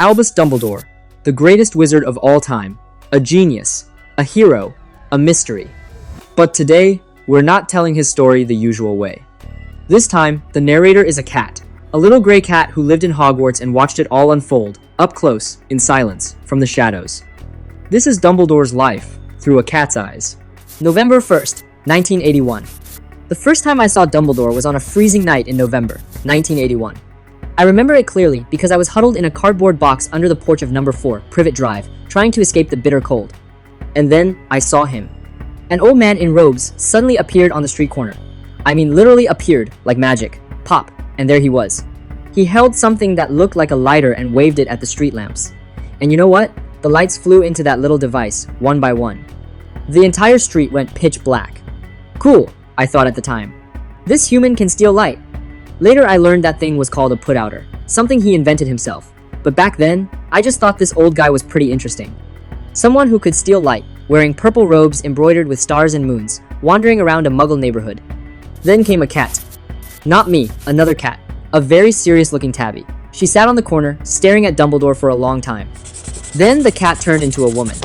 Albus Dumbledore, the greatest wizard of all time, a genius, a hero, a mystery. But today, we're not telling his story the usual way. This time, the narrator is a cat, a little gray cat who lived in Hogwarts and watched it all unfold, up close, in silence, from the shadows. This is Dumbledore's life, through a cat's eyes. November 1st, 1981. The first time I saw Dumbledore was on a freezing night in November, 1981. I remember it clearly because I was huddled in a cardboard box under the porch of number 4, Privet Drive, trying to escape the bitter cold. And then I saw him. An old man in robes suddenly appeared on the street corner. I mean literally appeared, like magic. Pop, and there he was. He held something that looked like a lighter and waved it at the street lamps. And you know what? The lights flew into that little device, one by one. The entire street went pitch black. Cool, I thought at the time. This human can steal light. Later I learned that thing was called a put-outer, something he invented himself. But back then, I just thought this old guy was pretty interesting. Someone who could steal light, wearing purple robes embroidered with stars and moons, wandering around a muggle neighborhood. Then came a cat. Not me, another cat. A very serious-looking tabby. She sat on the corner, staring at Dumbledore for a long time. Then the cat turned into a woman.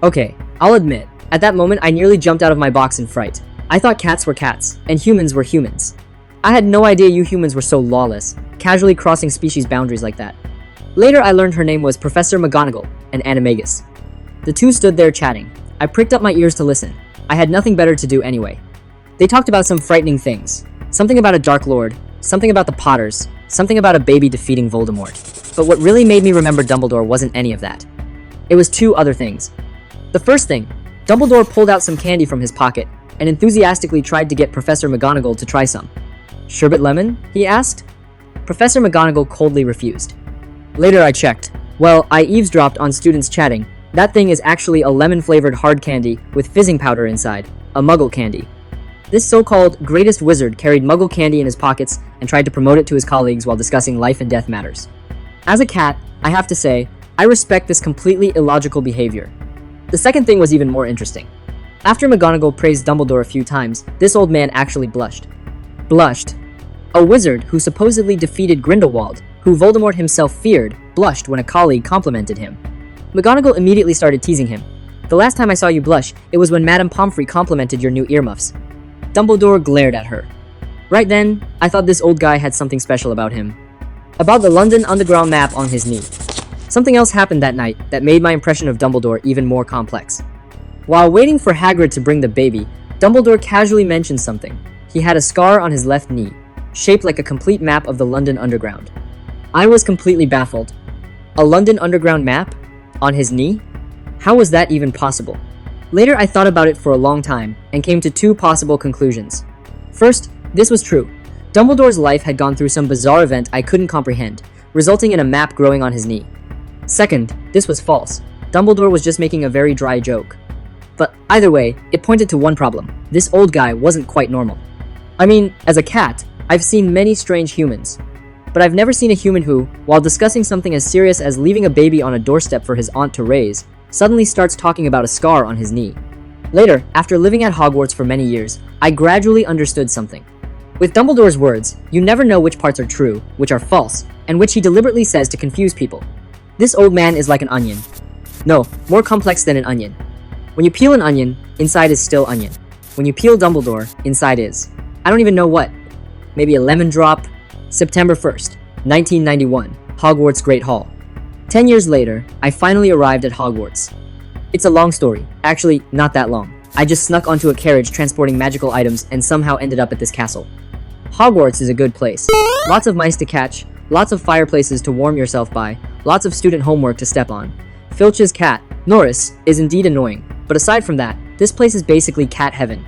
Okay, I'll admit, at that moment I nearly jumped out of my box in fright. I thought cats were cats, and humans were humans. I had no idea you humans were so lawless, casually crossing species boundaries like that. Later I learned her name was Professor McGonagall, an animagus. The two stood there chatting. I pricked up my ears to listen. I had nothing better to do anyway. They talked about some frightening things. Something about a Dark Lord, something about the Potters, something about a baby defeating Voldemort. But what really made me remember Dumbledore wasn't any of that. It was two other things. The first thing, Dumbledore pulled out some candy from his pocket and enthusiastically tried to get Professor McGonagall to try some. Sherbet lemon? He asked. Professor McGonagall coldly refused. Later I checked. Well, I eavesdropped on students chatting. That thing is actually a lemon-flavored hard candy with fizzing powder inside, a muggle candy. This so-called greatest wizard carried muggle candy in his pockets and tried to promote it to his colleagues while discussing life and death matters. As a cat, I have to say, I respect this completely illogical behavior. The second thing was even more interesting. After McGonagall praised Dumbledore a few times, this old man actually blushed. Blushed. A wizard who supposedly defeated Grindelwald, who Voldemort himself feared, blushed when a colleague complimented him. McGonagall immediately started teasing him. The last time I saw you blush, it was when Madame Pomfrey complimented your new earmuffs. Dumbledore glared at her. Right then, I thought this old guy had something special about him. About the London Underground map on his knee. Something else happened that night that made my impression of Dumbledore even more complex. While waiting for Hagrid to bring the baby, Dumbledore casually mentioned something. He had a scar on his left knee, shaped like a complete map of the London Underground. I was completely baffled. A London Underground map? On his knee? How was that even possible? Later I thought about it for a long time and came to two possible conclusions. First, this was true. Dumbledore's life had gone through some bizarre event I couldn't comprehend, resulting in a map growing on his knee. Second, this was false. Dumbledore was just making a very dry joke. But either way, it pointed to one problem. This old guy wasn't quite normal. I mean, as a cat, I've seen many strange humans, but I've never seen a human who, while discussing something as serious as leaving a baby on a doorstep for his aunt to raise, suddenly starts talking about a scar on his knee. Later, after living at Hogwarts for many years, I gradually understood something. With Dumbledore's words, you never know which parts are true, which are false, and which he deliberately says to confuse people. This old man is like an onion. No, more complex than an onion. When you peel an onion, inside is still onion. When you peel Dumbledore, inside is, I don't even know what. Maybe a lemon drop. September 1st, 1991, Hogwarts Great Hall. 10 years later, I finally arrived at Hogwarts. It's a long story. Actually, not that long. I just snuck onto a carriage transporting magical items and somehow ended up at this castle. Hogwarts is a good place. Lots of mice to catch, lots of fireplaces to warm yourself by, lots of student homework to step on. Filch's cat, Norris, is indeed annoying, but aside from that, this place is basically cat heaven.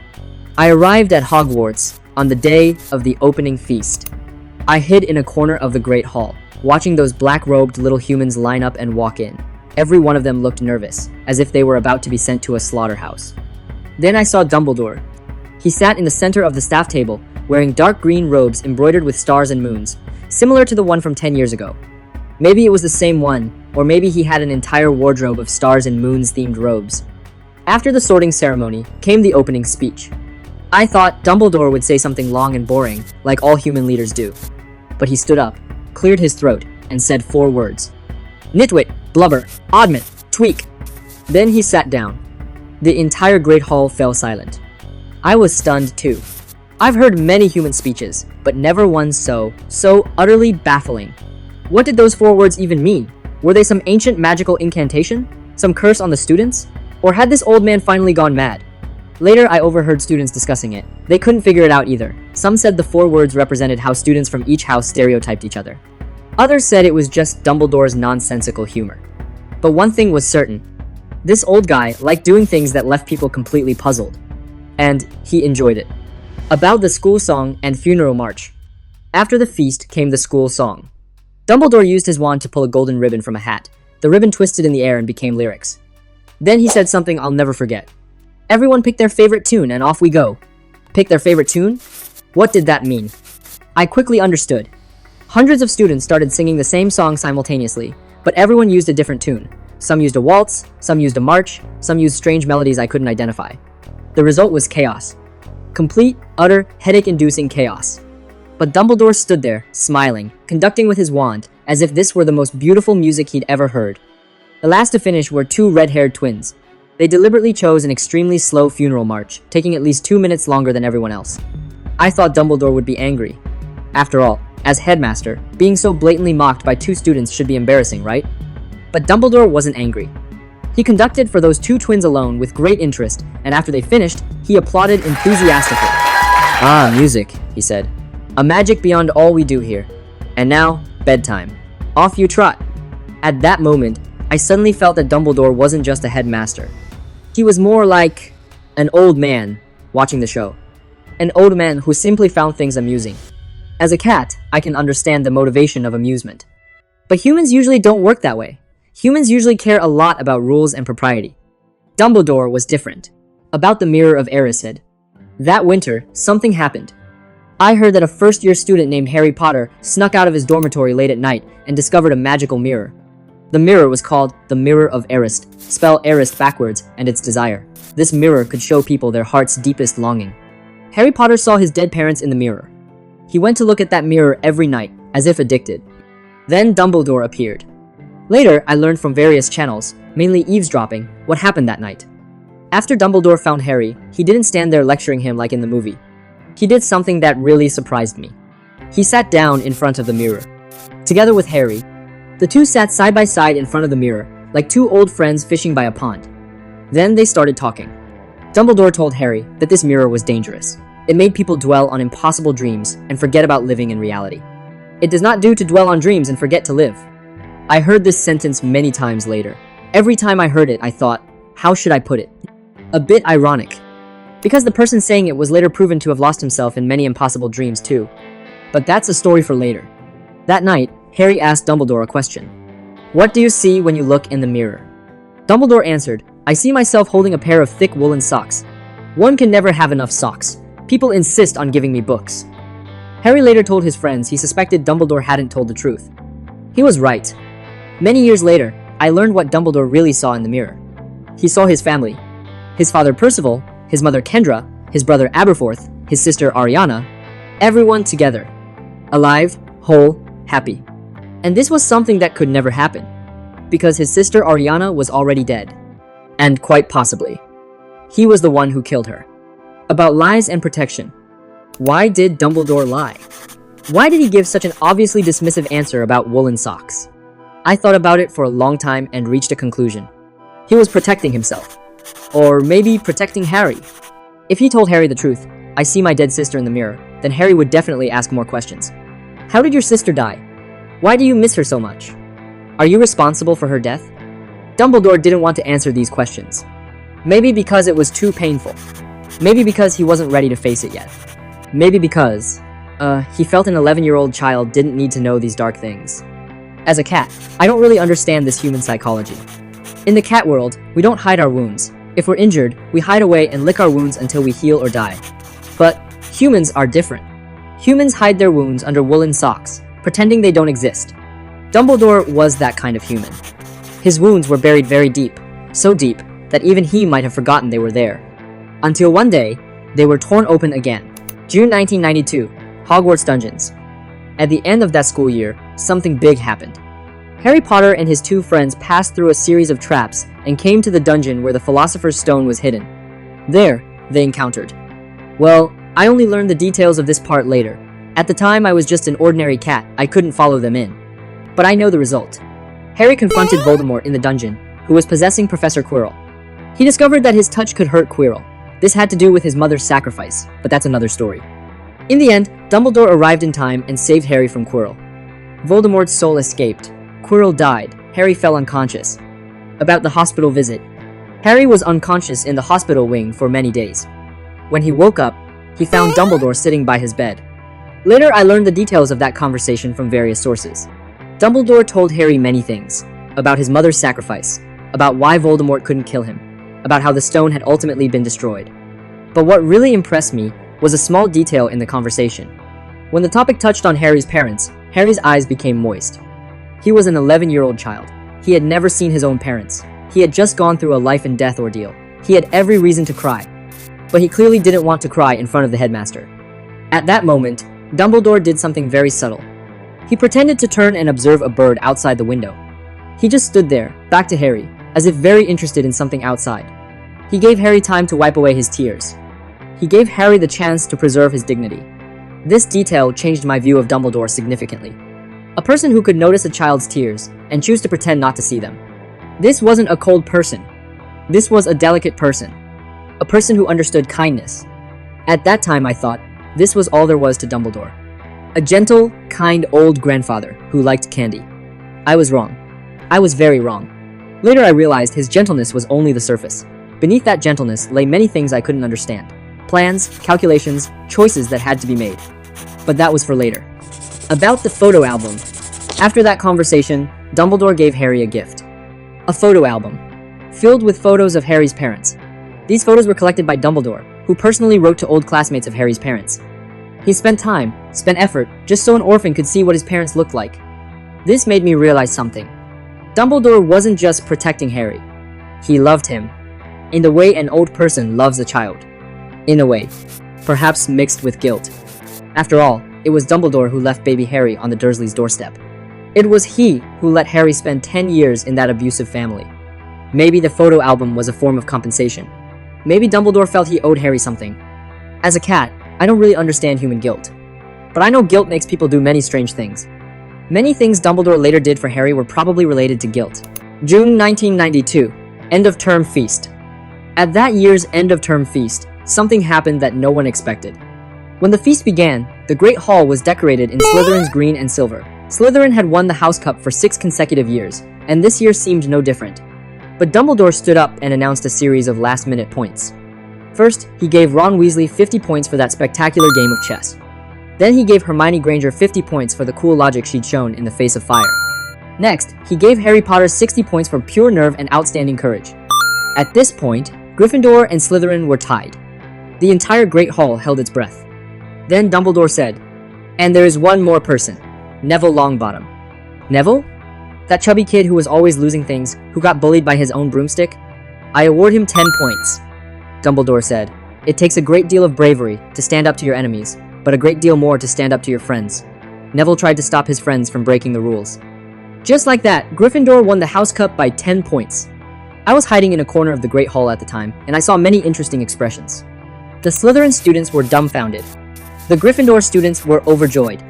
I arrived at Hogwarts on the day of the opening feast. I hid in a corner of the Great Hall, watching those black-robed little humans line up and walk in. Every one of them looked nervous, as if they were about to be sent to a slaughterhouse. Then I saw Dumbledore. He sat in the center of the staff table, wearing dark green robes embroidered with stars and moons, similar to the one from 10 years ago. Maybe it was the same one, or maybe he had an entire wardrobe of stars and moons-themed robes. After the sorting ceremony came the opening speech. I thought Dumbledore would say something long and boring, like all human leaders do. But he stood up, cleared his throat, and said 4 words. Nitwit, blubber, oddment, tweak. Then he sat down. The entire great hall fell silent. I was stunned too. I've heard many human speeches, but never one so utterly baffling. What did those 4 words even mean? Were they some ancient magical incantation? Some curse on the students? Or had this old man finally gone mad? Later, I overheard students discussing it. They couldn't figure it out either. Some said the 4 words represented how students from each house stereotyped each other. Others said it was just Dumbledore's nonsensical humor. But one thing was certain. This old guy liked doing things that left people completely puzzled. And he enjoyed it. About the school song and funeral march. After the feast came the school song. Dumbledore used his wand to pull a golden ribbon from a hat. The ribbon twisted in the air and became lyrics. Then he said something I'll never forget. Everyone pick their favorite tune and off we go. Pick their favorite tune? What did that mean? I quickly understood. Hundreds of students started singing the same song simultaneously, but everyone used a different tune. Some used a waltz, some used a march, some used strange melodies I couldn't identify. The result was chaos. Complete, utter, headache-inducing chaos. But Dumbledore stood there, smiling, conducting with his wand, as if this were the most beautiful music he'd ever heard. The last to finish were 2 red-haired twins. They deliberately chose an extremely slow funeral march, taking at least 2 minutes longer than everyone else. I thought Dumbledore would be angry. After all, as headmaster, being so blatantly mocked by 2 students should be embarrassing, right? But Dumbledore wasn't angry. He conducted for those 2 twins alone with great interest, and after they finished, he applauded enthusiastically. "Ah, music," he said. "A magic beyond all we do here. And now, bedtime. Off you trot." At that moment, I suddenly felt that Dumbledore wasn't just a headmaster. He was more like an old man watching the show. An old man who simply found things amusing. As a cat, I can understand the motivation of amusement. But humans usually don't work that way. Humans usually care a lot about rules and propriety. Dumbledore was different. About the Mirror of Erised. That winter, something happened. I heard that a first-year student named Harry Potter snuck out of his dormitory late at night and discovered a magical mirror. The mirror was called the Mirror of Erised, spell Erised backwards, and its desire. This mirror could show people their heart's deepest longing. Harry Potter saw his dead parents in the mirror. He went to look at that mirror every night, as if addicted. Then Dumbledore appeared. Later, I learned from various channels, mainly eavesdropping, what happened that night. After Dumbledore found Harry, he didn't stand there lecturing him like in the movie. He did something that really surprised me. He sat down in front of the mirror. Together with Harry, the 2 sat side by side in front of the mirror, like 2 old friends fishing by a pond. Then they started talking. Dumbledore told Harry that this mirror was dangerous. It made people dwell on impossible dreams and forget about living in reality. It does not do to dwell on dreams and forget to live. I heard this sentence many times later. Every time I heard it, I thought, how should I put it? A bit ironic. Because the person saying it was later proven to have lost himself in many impossible dreams too. But that's a story for later. That night, Harry asked Dumbledore a question. "What do you see when you look in the mirror?" Dumbledore answered, "I see myself holding a pair of thick woolen socks. One can never have enough socks. People insist on giving me books." Harry later told his friends he suspected Dumbledore hadn't told the truth. He was right. Many years later, I learned what Dumbledore really saw in the mirror. He saw his family. His father Percival, his mother Kendra, his brother Aberforth, his sister Ariana, everyone together. Alive, whole, happy. And this was something that could never happen. Because his sister Ariana was already dead. And quite possibly, he was the one who killed her. About lies and protection. Why did Dumbledore lie? Why did he give such an obviously dismissive answer about woolen socks? I thought about it for a long time and reached a conclusion. He was protecting himself. Or maybe protecting Harry. If he told Harry the truth, "I see my dead sister in the mirror," then Harry would definitely ask more questions. How did your sister die? Why do you miss her so much? Are you responsible for her death? Dumbledore didn't want to answer these questions. Maybe because it was too painful. Maybe because he wasn't ready to face it yet. Maybe because, he felt an 11-year-old child didn't need to know these dark things. As a cat, I don't really understand this human psychology. In the cat world, we don't hide our wounds. If we're injured, we hide away and lick our wounds until we heal or die. But humans are different. Humans hide their wounds under woolen socks, pretending they don't exist. Dumbledore was that kind of human. His wounds were buried very deep, so deep that even he might have forgotten they were there. Until one day, they were torn open again. June 1992, Hogwarts dungeons. At the end of that school year, something big happened. Harry Potter and his two friends passed through a series of traps and came to the dungeon where the Philosopher's Stone was hidden. There, they encountered. Well, I only learned the details of this part later. At the time, I was just an ordinary cat. I couldn't follow them in. But I know the result. Harry confronted Voldemort in the dungeon, who was possessing Professor Quirrell. He discovered that his touch could hurt Quirrell. This had to do with his mother's sacrifice, but that's another story. In the end, Dumbledore arrived in time and saved Harry from Quirrell. Voldemort's soul escaped. Quirrell died. Harry fell unconscious. About the hospital visit. Harry was unconscious in the hospital wing for many days. When he woke up, he found Dumbledore sitting by his bed. Later, I learned the details of that conversation from various sources. Dumbledore told Harry many things. About his mother's sacrifice. About why Voldemort couldn't kill him. About how the stone had ultimately been destroyed. But what really impressed me was a small detail in the conversation. When the topic touched on Harry's parents, Harry's eyes became moist. He was an 11-year-old child. He had never seen his own parents. He had just gone through a life and death ordeal. He had every reason to cry. But he clearly didn't want to cry in front of the headmaster. At that moment, Dumbledore did something very subtle. He pretended to turn and observe a bird outside the window. He just stood there, back to Harry, as if very interested in something outside. He gave Harry time to wipe away his tears. He gave Harry the chance to preserve his dignity. This detail changed my view of Dumbledore significantly. A person who could notice a child's tears and choose to pretend not to see them. This wasn't a cold person. This was a delicate person. A person who understood kindness. At that time, I thought, this was all there was to Dumbledore. A gentle, kind old grandfather who liked candy. I was wrong. I was very wrong. Later I realized his gentleness was only the surface. Beneath that gentleness lay many things I couldn't understand. Plans, calculations, choices that had to be made. But that was for later. About the photo album. After that conversation, Dumbledore gave Harry a gift. A photo album, filled with photos of Harry's parents. These photos were collected by Dumbledore, who personally wrote to old classmates of Harry's parents. He spent time, spent effort, just so an orphan could see what his parents looked like. This made me realize something. Dumbledore wasn't just protecting Harry. He loved him. In the way an old person loves a child. In a way, perhaps mixed with guilt. After all, it was Dumbledore who left baby Harry on the Dursleys' doorstep. It was he who let Harry spend 10 years in that abusive family. Maybe the photo album was a form of compensation. Maybe Dumbledore felt he owed Harry something. As a cat, I don't really understand human guilt. But I know guilt makes people do many strange things. Many things Dumbledore later did for Harry were probably related to guilt. June 1992, end-of-term feast. At that year's end-of-term feast, something happened that no one expected. When the feast began, the Great Hall was decorated in Slytherin's green and silver. Slytherin had won the House Cup for 6 consecutive years, and this year seemed no different. But Dumbledore stood up and announced a series of last-minute points. First, he gave Ron Weasley 50 points for that spectacular game of chess. Then he gave Hermione Granger 50 points for the cool logic she'd shown in the face of fire. Next, he gave Harry Potter 60 points for pure nerve and outstanding courage. At this point, Gryffindor and Slytherin were tied. The entire Great Hall held its breath. Then Dumbledore said, "And there is one more person, Neville Longbottom." Neville? That chubby kid who was always losing things, who got bullied by his own broomstick? "I award him 10 points. Dumbledore said, "It takes a great deal of bravery to stand up to your enemies, but a great deal more to stand up to your friends." Neville tried to stop his friends from breaking the rules. Just like that, Gryffindor won the House Cup by 10 points. I was hiding in a corner of the Great Hall at the time, and I saw many interesting expressions. The Slytherin students were dumbfounded. The Gryffindor students were overjoyed.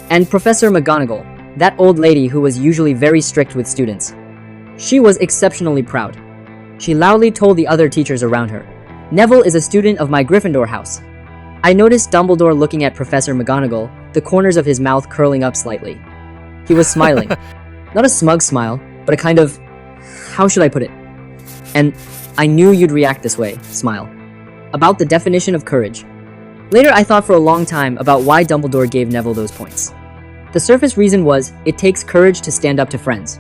And Professor McGonagall, that old lady who was usually very strict with students, she was exceptionally proud. She loudly told the other teachers around her, "Neville is a student of my Gryffindor house." I noticed Dumbledore looking at Professor McGonagall, the corners of his mouth curling up slightly. He was smiling. Not a smug smile, but a kind of, how should I put it? And "I knew you'd react this way" smile. About the definition of courage. Later I thought for a long time about why Dumbledore gave Neville those points. The surface reason was, it takes courage to stand up to friends.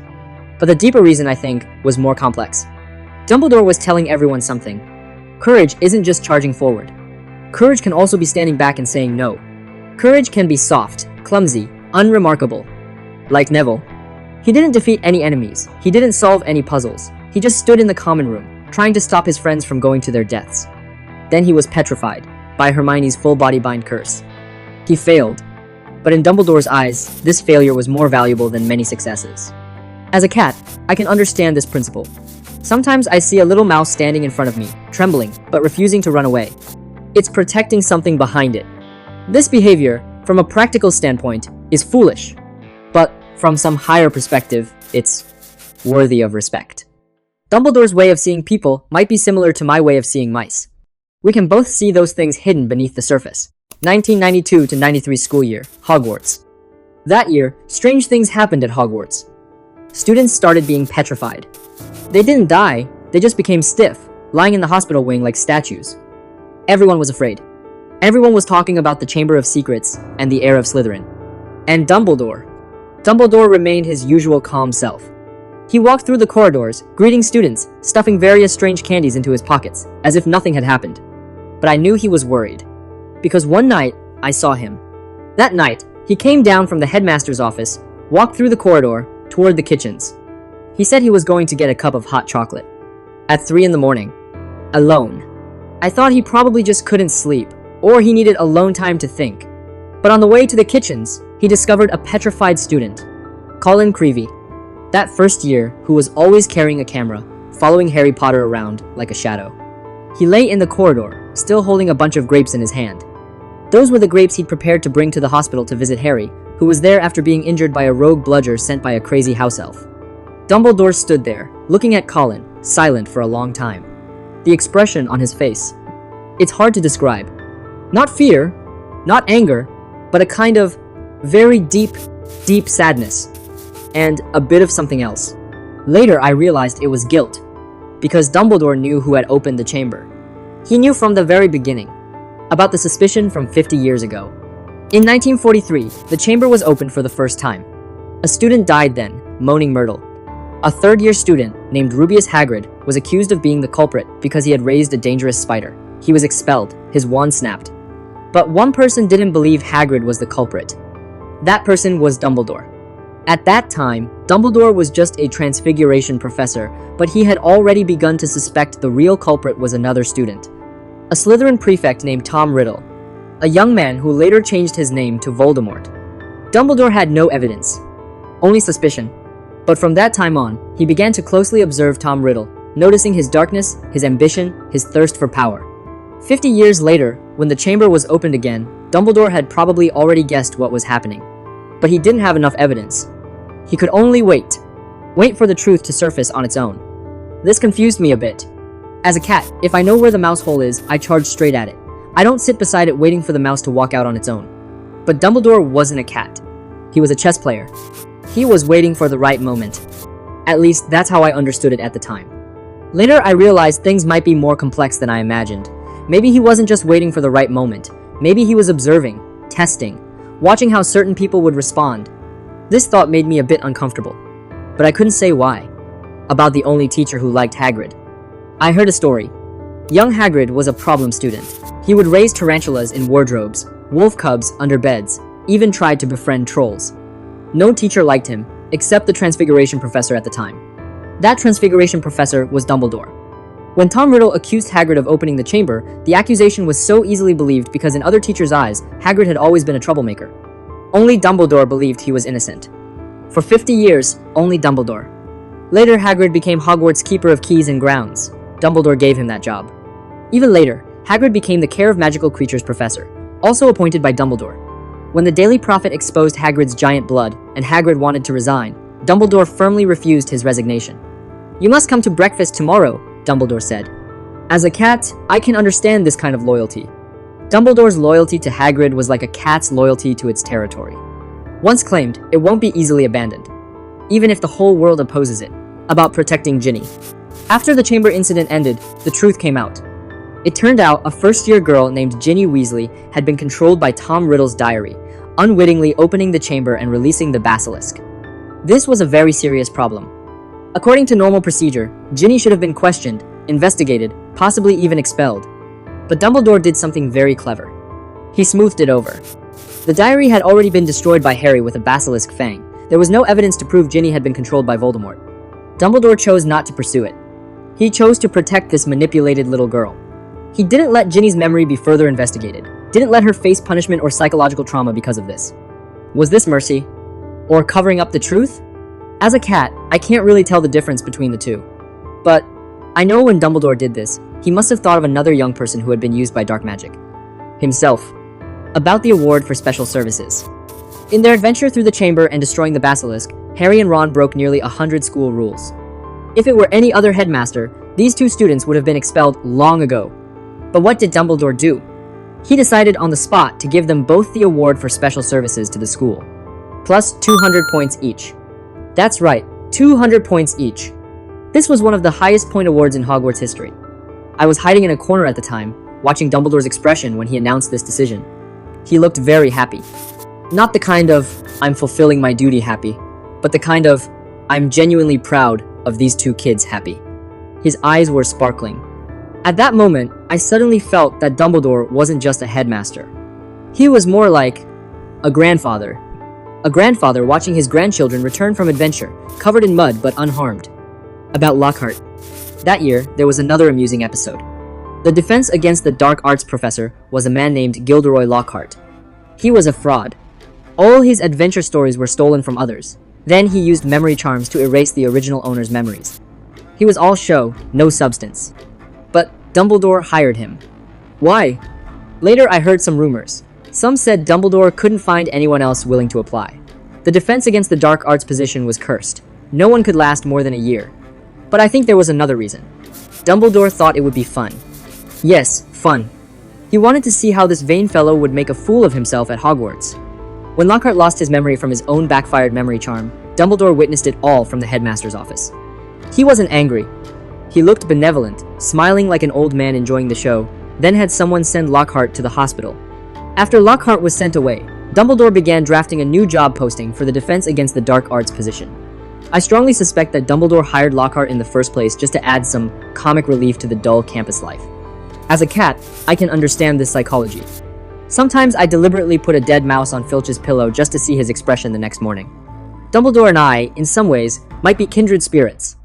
But the deeper reason, I think, was more complex. Dumbledore was telling everyone something. Courage isn't just charging forward. Courage can also be standing back and saying no. Courage can be soft, clumsy, unremarkable. Like Neville. He didn't defeat any enemies. He didn't solve any puzzles. He just stood in the common room, trying to stop his friends from going to their deaths. Then he was petrified by Hermione's full-body bind curse. He failed. But in Dumbledore's eyes, this failure was more valuable than many successes. As a cat, I can understand this principle. Sometimes I see a little mouse standing in front of me, trembling, but refusing to run away. It's protecting something behind it. This behavior, from a practical standpoint, is foolish, but from some higher perspective, it's worthy of respect. Dumbledore's way of seeing people might be similar to my way of seeing mice. We can both see those things hidden beneath the surface. 1992 to 93 school year, Hogwarts. That year, strange things happened at Hogwarts. Students started being petrified. They didn't die, they just became stiff, lying in the hospital wing like statues. Everyone was afraid. Everyone was talking about the Chamber of Secrets and the heir of Slytherin. And Dumbledore. Dumbledore remained his usual calm self. He walked through the corridors, greeting students, stuffing various strange candies into his pockets, as if nothing had happened. But I knew he was worried. Because one night, I saw him. That night, he came down from the headmaster's office, walked through the corridor, toward the kitchens. He said he was going to get a cup of hot chocolate. At 3 in the morning. Alone. I thought he probably just couldn't sleep, or he needed alone time to think. But on the way to the kitchens, he discovered a petrified student, Colin Creevey. That first year, who was always carrying a camera, following Harry Potter around like a shadow. He lay in the corridor, still holding a bunch of grapes in his hand. Those were the grapes he'd prepared to bring to the hospital to visit Harry, who was there after being injured by a rogue bludger sent by a crazy house elf. Dumbledore stood there, looking at Colin, silent for a long time. The expression on his face. It's hard to describe. Not fear, not anger, but a kind of very deep, deep sadness. And a bit of something else. Later, I realized it was guilt, because Dumbledore knew who had opened the chamber. He knew from the very beginning about the suspicion from 50 years ago. In 1943, the chamber was opened for the first time. A student died then, Moaning Myrtle. A third-year student named Rubeus Hagrid was accused of being the culprit because he had raised a dangerous spider. He was expelled, his wand snapped. But one person didn't believe Hagrid was the culprit. That person was Dumbledore. At that time, Dumbledore was just a transfiguration professor, but he had already begun to suspect the real culprit was another student. A Slytherin prefect named Tom Riddle, a young man who later changed his name to Voldemort. Dumbledore had no evidence, only suspicion. But from that time on, he began to closely observe Tom Riddle, noticing his darkness, his ambition, his thirst for power. 50 years later, when the chamber was opened again, Dumbledore had probably already guessed what was happening. But he didn't have enough evidence. He could only wait for the truth to surface on its own. This confused me a bit. As a cat, if I know where the mouse hole is, I charge straight at it. I don't sit beside it waiting for the mouse to walk out on its own. But Dumbledore wasn't a cat. He was a chess player. He was waiting for the right moment. At least, that's how I understood it at the time. Later, I realized things might be more complex than I imagined. Maybe he wasn't just waiting for the right moment. Maybe he was observing, testing, watching how certain people would respond. This thought made me a bit uncomfortable, but I couldn't say why. About the only teacher who liked Hagrid. I heard a story. Young Hagrid was a problem student. He would raise tarantulas in wardrobes, wolf cubs under beds, even tried to befriend trolls. No teacher liked him, except the Transfiguration professor at the time. That Transfiguration professor was Dumbledore. When Tom Riddle accused Hagrid of opening the chamber, the accusation was so easily believed because in other teachers' eyes, Hagrid had always been a troublemaker. Only Dumbledore believed he was innocent. For 50 years, only Dumbledore. Later, Hagrid became Hogwarts' keeper of keys and grounds. Dumbledore gave him that job. Even later, Hagrid became the Care of Magical Creatures professor, also appointed by Dumbledore. When the Daily Prophet exposed Hagrid's giant blood and Hagrid wanted to resign, Dumbledore firmly refused his resignation. "You must come to breakfast tomorrow," Dumbledore said. As a cat, I can understand this kind of loyalty. Dumbledore's loyalty to Hagrid was like a cat's loyalty to its territory. Once claimed, it won't be easily abandoned, even if the whole world opposes it, about protecting Ginny. After the chamber incident ended, the truth came out. It turned out a first-year girl named Ginny Weasley had been controlled by Tom Riddle's diary, unwittingly opening the chamber and releasing the basilisk. This was a very serious problem. According to normal procedure, Ginny should have been questioned, investigated, possibly even expelled. But Dumbledore did something very clever. He smoothed it over. The diary had already been destroyed by Harry with a basilisk fang. There was no evidence to prove Ginny had been controlled by Voldemort. Dumbledore chose not to pursue it. He chose to protect this manipulated little girl. He didn't let Ginny's memory be further investigated, didn't let her face punishment or psychological trauma because of this. Was this mercy? Or covering up the truth? As a cat, I can't really tell the difference between the two. But I know when Dumbledore did this, he must have thought of another young person who had been used by dark magic. Himself. About the award for special services. In their adventure through the chamber and destroying the basilisk, Harry and Ron broke nearly 100 school rules. If it were any other headmaster, these two students would have been expelled long ago. But what did Dumbledore do? He decided on the spot to give them both the award for special services to the school. Plus 200 points each. That's right, 200 points each. This was one of the highest point awards in Hogwarts history. I was hiding in a corner at the time, watching Dumbledore's expression when he announced this decision. He looked very happy. Not the kind of, I'm fulfilling my duty happy, but the kind of, I'm genuinely proud of these two kids happy. His eyes were sparkling. At that moment, I suddenly felt that Dumbledore wasn't just a headmaster. He was more like a grandfather. A grandfather watching his grandchildren return from adventure, covered in mud but unharmed. About Lockhart. That year, there was another amusing episode. The defense against the dark arts professor was a man named Gilderoy Lockhart. He was a fraud. All his adventure stories were stolen from others. Then he used memory charms to erase the original owner's memories. He was all show, no substance. But Dumbledore hired him. Why? Later I heard some rumors. Some said Dumbledore couldn't find anyone else willing to apply. The defense against the dark arts position was cursed. No one could last more than a year. But I think there was another reason. Dumbledore thought it would be fun. Yes, fun. He wanted to see how this vain fellow would make a fool of himself at Hogwarts. When Lockhart lost his memory from his own backfired memory charm, Dumbledore witnessed it all from the headmaster's office. He wasn't angry. He looked benevolent, smiling like an old man enjoying the show, then had someone send Lockhart to the hospital. After Lockhart was sent away, Dumbledore began drafting a new job posting for the defense against the dark arts position. I strongly suspect that Dumbledore hired Lockhart in the first place just to add some comic relief to the dull campus life. As a cat, I can understand this psychology. Sometimes I deliberately put a dead mouse on Filch's pillow just to see his expression the next morning. Dumbledore and I, in some ways, might be kindred spirits.